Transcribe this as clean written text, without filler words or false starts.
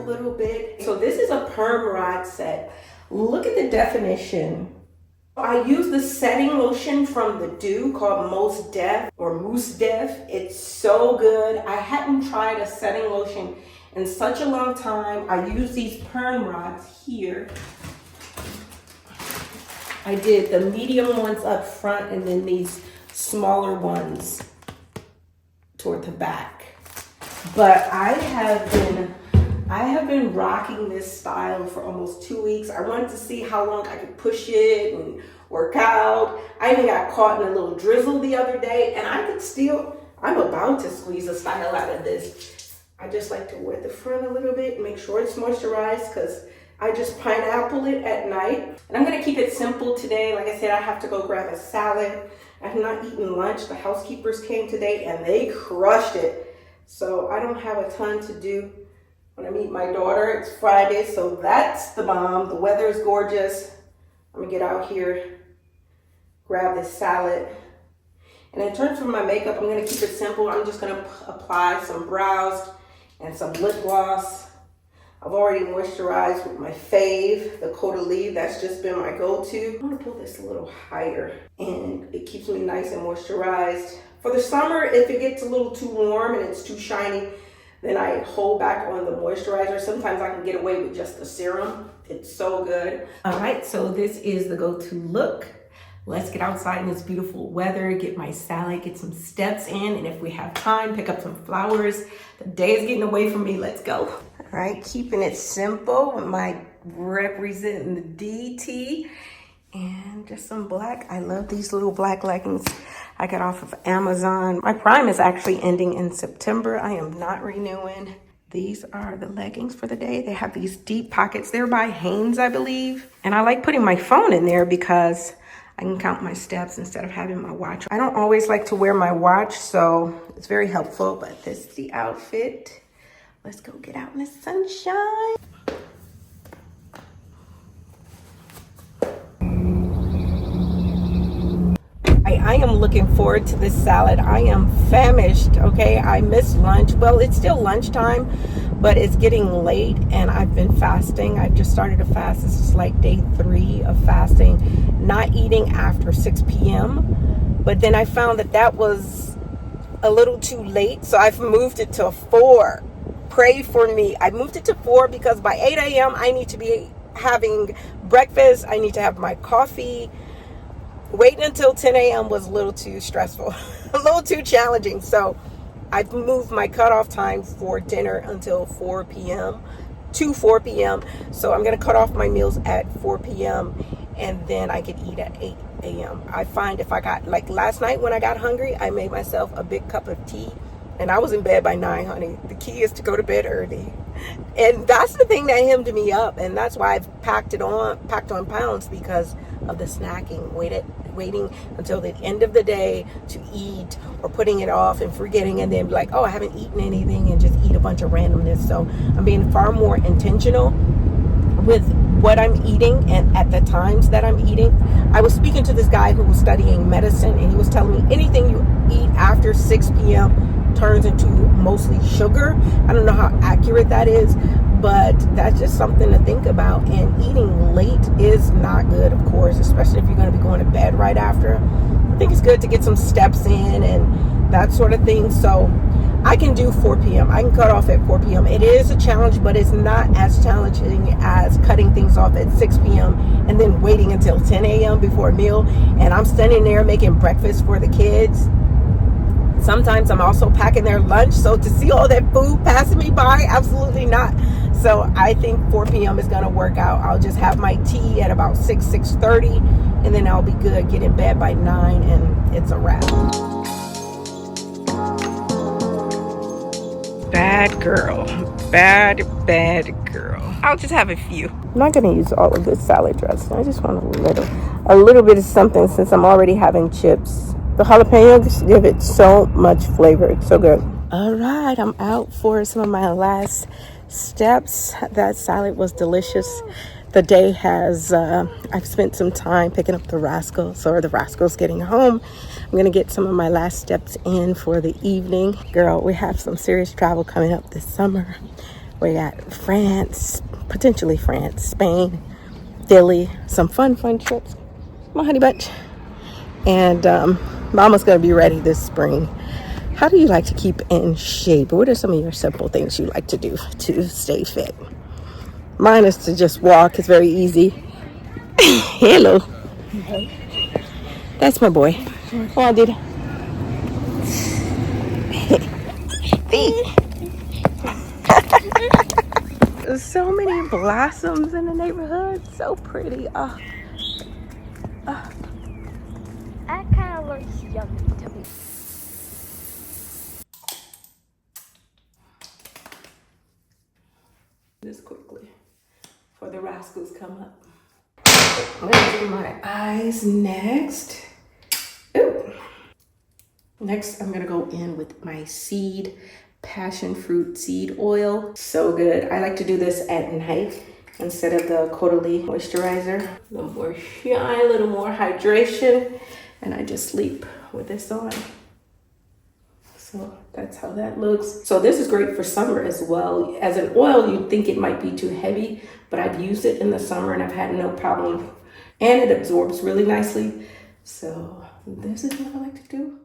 a little bit. So this is a perm rod set. Look at the definition. I use the setting lotion from the Dew called Mousse Def or Mousse Def. It's so good. I hadn't tried a setting lotion in such a long time. I use these perm rods here. I did the medium ones up front and then these smaller ones toward the back. But I have been rocking this style for almost 2 weeks. I wanted to see how long I could push it and work out. I even got caught in a little drizzle the other day, and I'm about to squeeze a style out of this. I just like to wet the front a little bit and make sure it's moisturized because I just pineapple it at night. And I'm gonna keep it simple today. Like I said, I have to go grab a salad. I have not eaten lunch. The housekeepers came today and they crushed it. So I don't have a ton to do when I meet my daughter. It's Friday, so that's the bomb. The weather is gorgeous. I'm gonna get out here, grab this salad. And in terms of my makeup, I'm gonna keep it simple. I'm just gonna apply some brows and some lip gloss. I've already moisturized with my fave, the Coat of Leave. That's just been my go-to. I'm gonna pull this a little higher and it keeps me nice and moisturized. For the summer, if it gets a little too warm and it's too shiny, then I hold back on the moisturizer. Sometimes I can get away with just the serum. It's so good. All right, so this is the go-to look. Let's get outside in this beautiful weather, get my salad, get some steps in, and if we have time, pick up some flowers. The day is getting away from me, let's go. All right, keeping it simple with my representing the DT and just some black. I love these little black leggings I got off of Amazon. My Prime is actually ending in September. I am not renewing. These are the leggings for the day. They have these deep pockets. They're by Hanes, I believe. And I like putting my phone in there because I can count my steps instead of having my watch. I don't always like to wear my watch, so it's very helpful, but this is the outfit. Let's go get out in the sunshine. I am looking forward to this salad. I am famished, okay? I missed lunch. Well, it's still lunchtime, but it's getting late and I've been fasting. I've just started a fast. This is like day 3 of fasting, not eating after 6 p.m. But then I found that was a little too late, so I've moved it to 4. Pray for me. I moved it to 4 because by 8 a.m. I need to be having breakfast. I need to have my coffee. Waiting until 10 a.m. was a little too stressful, a little too challenging. So I've moved my cutoff time for dinner until 4 p.m. to 4 p.m. So I'm going to cut off my meals at 4 p.m. and then I can eat at 8 a.m. I find if I got, like last night when I got hungry, I made myself a big cup of tea and I was in bed by 9, honey. The key is to go to bed early. And that's the thing that hemmed me up. And that's why I've packed on pounds because of the snacking, waiting until the end of the day to eat or putting it off and forgetting and then be like, oh, I haven't eaten anything and just eat a bunch of randomness. So I'm being far more intentional with what I'm eating and at the times that I'm eating. I was speaking to this guy who was studying medicine and he was telling me anything you eat after 6 p.m. turns into mostly sugar. I don't know how accurate that is, but that's just something to think about. And eating late is not good, of course, especially if you're going to be going to bed right after. I think it's good to get some steps in and that sort of thing. So I can do 4 p.m. I can cut off at 4 p.m. It is a challenge, but it's not as challenging as cutting things off at 6 p.m. and then waiting until 10 a.m. before a meal. And I'm standing there making breakfast for the kids. Sometimes I'm also packing their lunch. So to see all that food passing me by, absolutely not. So I think 4 p.m. is going to work out. I'll just have my tea at about 6:30, and then I'll be good. Get in bed by 9, and it's a wrap. Bad girl. Bad girl. I'll just have a few. I'm not going to use all of this salad dressing. I just want a little bit of something since I'm already having chips. The jalapenos give it so much flavor. It's so good. All right, I'm out for some of my last steps. That salad was delicious. The day has, I've spent some time picking up the rascals, or the rascals getting home. I'm going to get some of my last steps in for the evening. Girl, we have some serious travel coming up this summer. We got France, potentially France, Spain, Philly, some fun trips. My honey bunch. And Mama's gonna be ready this spring. How do you like to keep in shape? What are some of your simple things you like to do to stay fit? Mine is to just walk. It's very easy. Hello. That's my boy. Oh, dude. There's so many blossoms in the neighborhood. So pretty. Oh. That kind of looks yummy to me. This quickly before the rascals come up. I'm gonna do my eyes next. Ooh. Next, I'm gonna go in with my seed passion fruit seed oil. So good. I like to do this at night instead of the Caudalie moisturizer. A little more shine, a little more hydration, and I just sleep with this on. So that's how that looks. So this is great for summer as well. As an oil, you'd think it might be too heavy, but I've used it in the summer and I've had no problem. And it absorbs really nicely. So this is what I like to do.